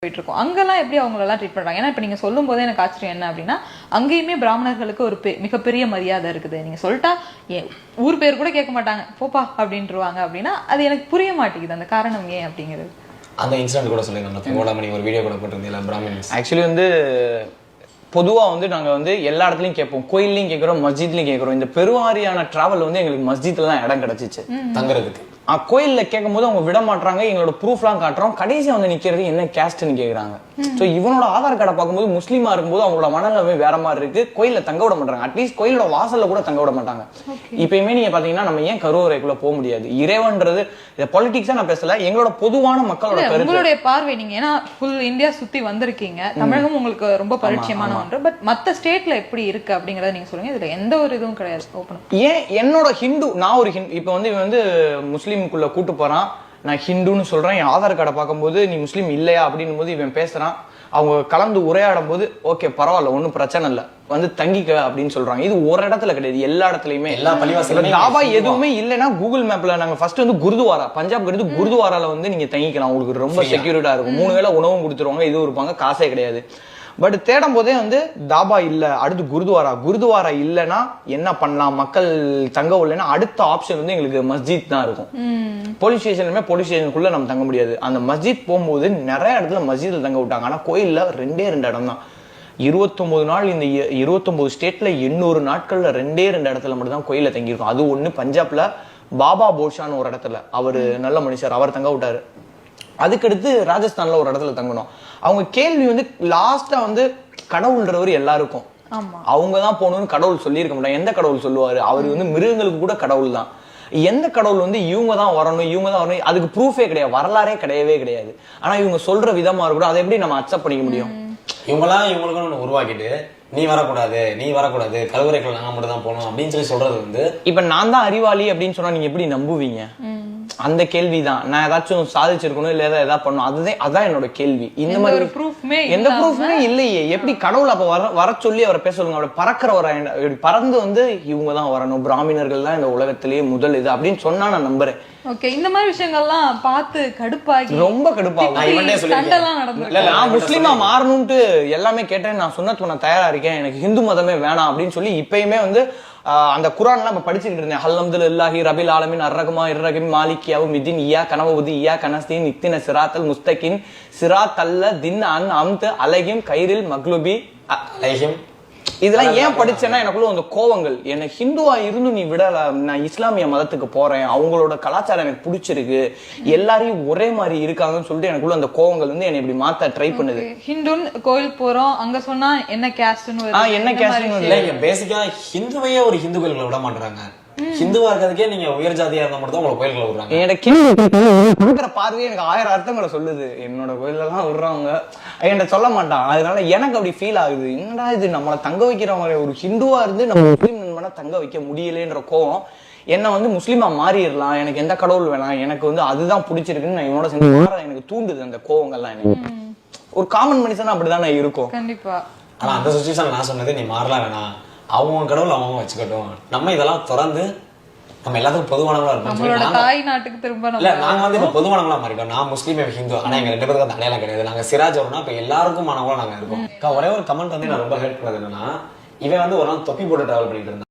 போயிட்டு இருக்கோம். அங்கெல்லாம் எப்படி அவங்களெல்லாம் ட்ரீட் பண்றாங்க? ஏன்னா இப்ப நீங்க சொல்லும் போதே எனக்கு ஆச்சரியம் என்ன அப்படின்னா, அங்கேயுமே பிராமணர்களுக்கு ஒரு மிகப்பெரிய மரியாதை இருக்குது. நீங்க சொல்லிட்டா ஊர் பேர் கூட கேட்க மாட்டாங்க, போப்பா அப்படின்ட்டுருவாங்க. அப்படின்னா அது எனக்கு புரிய மாட்டேங்குது அந்த காரணம் ஏன் அப்படிங்கிறது. அந்த இன்சிடென்ட் கூட சொல்லிருந்தோம், ஓடாமணி ஒரு வீடியோ கூட போட்டிருந்தீங்களா பிராமின்ஸ். ஆக்சுவலி வந்து பொதுவாக வந்து நாங்கள் வந்து எல்லா இடத்துலையும் கேட்போம், கோயில்லையும் கேட்குறோம், மஸ்ஜித்லையும் கேட்குறோம். இந்த பெருவாரியான டிராவல் வந்து எங்களுக்கு மஸ்ஜித்ல தான் இடம் கிடைச்சிச்சு தங்குறதுக்கு. கோயில்ல கேட்கும் போது அவங்க விட மாட்டாங்க, எங்களோட ப்ரூஃப்லாம் காட்டுறோம். கடைசியா வந்து நிக்கிறது என்ன கேஸ்ட்னு கேக்குறாங்க. சோ இவனோட ஆதார் கார்டை பார்க்கும்போது முஸ்லீமா இருக்கும்போது அவங்களோட மனநிலைமை வேற மாதிரி இருக்கு. கோயில்ல தங்க விட மாட்டாங்க, அட்லீஸ்ட் கோயிலோட வாசல்ல கூட தங்க விட மாட்டாங்க. இப்பயுமே நீங்க பாத்தீங்கன்னா நம்ம ஏன் கருவறைக்குள்ள போக முடியாது? இறைவன்றது பொலிட்டிக்ஸா நான் பேசல, எங்களோட பொதுவான மக்களோட கருத்து. உங்களுடைய பார்வை நீங்க ஏன்னா ஃபுல் இந்தியா சுத்தி வந்திருக்கீங்க, தமிழகம் உங்களுக்கு ரொம்ப பரிச்சயமான ஒன்று. பட் மத்த ஸ்டேட்ல எப்படி இருக்கு அப்படிங்கறத நீங்க சொல்லுங்க. இதுல எந்த ஒரு இதுவும் கிடையாது. ஏன் என்னோட ஹிந்து, நான் ஒரு ஹிந்து, இப்ப வந்து இவன் வந்து முஸ்லீமுக்குள்ள கூட்டு போறான், நான் ஹிந்துன்னு சொல்றேன், என் ஆதார் கார்டை பார்க்கும்போது நீ முஸ்லீம் இல்லையா அப்படின்னு போது இவன் பேசுறான். அவங்க கலந்து உரையாடும் போது ஓகே பரவாயில்ல, ஒன்னும் பிரச்சனை இல்லை, வந்து தங்கிக்க அப்படின்னு சொல்றாங்க. இது ஒரு இடத்துல கிடையாது, எல்லா இடத்துலயுமே. எல்லா பள்ளிவாசலும் தாபா எதுவுமே இல்லைன்னா கூகுள் மேப்ல நாங்க ஃபர்ஸ்ட் வந்து குருதுவாரா, பஞ்சாப் கிடையாது, குருதுவாரால வந்து நீங்க தங்கிக்கலாம், உங்களுக்கு ரொம்ப செக்யூரிட்டா இருக்கும். 3 வேளை உணவும் கொடுத்துருவாங்க, இதுவும் இருப்பாங்க, காசே கிடையாது. பட் தேடும் போதே வந்து தாபா இல்ல, அடுத்து குருதுவாரா இல்லைன்னா என்ன பண்ணலாம், மக்கள் தங்க இல்லைன்னா அடுத்த ஆப்ஷன் வந்து எங்களுக்கு மஸ்ஜித் தான் இருக்கும். போலீஸ் ஸ்டேஷனுக்குள்ள நம்ம தங்க முடியாது. அந்த மஸ்ஜித் போகும்போது நிறைய இடத்துல மஸ்ஜித்ல தங்க விட்டாங்க. ஆனா கோயில்ல 2 இடம் தான். 29 நாள், இந்த 29 ஸ்டேட்ல 800 நாட்கள்ல 2 இடத்துல மட்டும் தான் கோயில தங்கியிருக்கோம். அது ஒண்ணு பஞ்சாப்ல பாபா போஷான்னு ஒரு இடத்துல, அவரு நல்ல மனுஷர், அவர் தங்க விட்டாரு. அதுக்கடுத்து ராஜஸ்தான்ல ஒரு இடத்துல தங்கணும். அவங்க கேள்வி வந்து லாஸ்டா வந்து கடவுள்ன்றவர் எல்லாருக்கும், அவங்கதான் போகணும்னு கடவுள் சொல்லியிருக்க மாட்டாங்க. எந்த கடவுள் சொல்லுவாரு? அவரு வந்து மிருகங்களுக்கு கூட கடவுள் தான். எந்த கடவுள் வந்து இவங்க தான் வரணும், அதுக்கு ப்ரூஃபே கிடையாது, வரலாறே கிடையவே கிடையாது. ஆனா இவங்க சொல்ற விதமா இருக்கட்டும், அதை எப்படி நம்ம அக்செப்ட் பண்ணிக்க முடியும்? இவங்களுக்கு உருவாக்கிட்டு நீ வரக்கூடாது, கருவறைக்குள்ள நாங்க மட்டும் தான் போகணும் அப்படின்னு சொல்லி சொல்றது வந்து, இப்ப நான் தான் அறிவாளி அப்படின்னு சொன்னா நீங்க எப்படி நம்புவீங்க? அந்த கேள்விதான். நான் ஏதாச்சும் சாதிச்சிருக்கணும் இல்ல ஏதாவது பண்ணும், அதான் என்னோட கேள்வி. இந்த மாதிரி எந்த ப்ரூஃப்மே இல்லையே. எப்படி கடவுள் அப்ப வர சொல்லி அவரை பேச சொல்லுங்க? அவரை பறக்கிறவரை பறந்து வந்து இவங்கதான் வரணும், பிராமணர்கள் தான் இந்த உலகத்திலேயே முதல் இது அப்படின்னு சொன்னா நான் நம்புறேன். ஓகே, இந்த மாதிரி விஷயங்கள்லாம் பார்த்து கடுப்பாகி ரொம்ப கடுப்பாகும். நான் முஸ்லீமா மாறணும்ட்டு எல்லாமே கேட்டேன், நான் சுன்னத் பண்ண தயாரா இருக்கேன், எனக்கு ஹிந்து மதமே வேணாம் அப்படின்னு சொல்லி இப்பயுமே வந்து அந்த குரான்லாம் படிச்சுட்டு இருந்தேன். அல்ஹம்துலில்லாஹி ரபில் ஆலமீன் அர்ரஹ்மான் இர்ரஹீம் மாலிக் யௌமிddin இய்யா கனவுதி இய்யா கனஸ்தீன் இக்தின சிராத்தல் முஸ்தகின் சிராத்தல்ல தின் அன் அம்த் அலைஹிம் கைரில் மக்லுபி அலைஹிம். இதெல்லாம் ஏன் படிச்சேன்னா எனக்குள்ள அந்த கோவங்கள், என்ன ஹிந்துவா இருந்து நீ விடல, நான் இஸ்லாமிய மதத்துக்கு போறேன், அவங்களோட கலாச்சாரம் எனக்கு பிடிச்சிருக்கு, எல்லாரையும் ஒரே மாதிரி இருக்காங்கன்னு சொல்லிட்டு எனக்குள்ள அந்த கோவங்கள் வந்து என்னை இப்படி மாத்த ட்ரை பண்ணுது. ஹிந்துன்னு கோயில் போறோம், அங்க சொன்னா என்ன கேஸ்ட்னு என்ன கேஸ்ட்னு இல்ல, பேசிக்கா ஹிந்துவையே ஒரு ஹிந்து கோயில்களை விட மாட்டாங்க. ஹிந்துவா இருக்கிறதுக்கே நீங்க உயர் ஜாதியா இருந்தா மட்டும் தான் உங்களை கோயில்களை விடுறாங்க. என்னோட பார்வையே எனக்கு 1000 அர்த்தங்களை சொல்லுது. என்னோட கோயில தான் விடுறாங்க என்கிட்ட சொல்ல மாட்டான். அதனால எனக்கு அப்படி ஃபீல் ஆகுது, என்னடா இது நம்மளை தங்க வைக்கிறவங்க ஒரு ஹிந்துவா இருந்து நம்ம முஸ்லீம் நண்பனை தங்க வைக்க முடியலன்ற கோவம் என்ன வந்து முஸ்லீமா மாறிடலாம், எனக்கு எந்த கடவுள் வேணாம், எனக்கு வந்து அதுதான் பிடிச்சிருக்குன்னு நான் இவனோட சேர்ந்து எனக்கு தூண்டுது. அந்த கோவங்கள்லாம் எனக்கு ஒரு காமன் மனுஷனா அப்படிதானே இருக்கும். கண்டிப்பா. ஆனா அந்த சுச்சுவேஷன் நான் சொன்னது, நீ மாறலாம் வேணாம், அவங்க கடவுள் அவங்க வச்சுக்கட்டும், நம்ம இதெல்லாம் திறந்து நம்ம எல்லாத்துக்கும் பொதுவானவங்களா இருக்கோம். தாய் நாட்டுக்கு திரும்ப இல்ல, நாங்க வந்து இப்ப பொதுவானவங்களா மாறிட்டோம். நான் முஸ்லீம், ஹிந்து, ஆனா எங்க 2 பேருக்கு அந்த அடையாளம் கிடையாது. நாங்க சிராஜ் வரணும்னா இப்ப எல்லாருக்கும் மாணவங்களா நாங்க இருக்கோம். ஒரே ஒரு கமெண்ட் வந்து நான் ரொம்ப ஹெல்ப் பண்ணது என்னன்னா, இவன் வந்து ஒரு நாள் தொப்பி போட்டு டிராவல் பண்ணிட்டு இருந்தான்.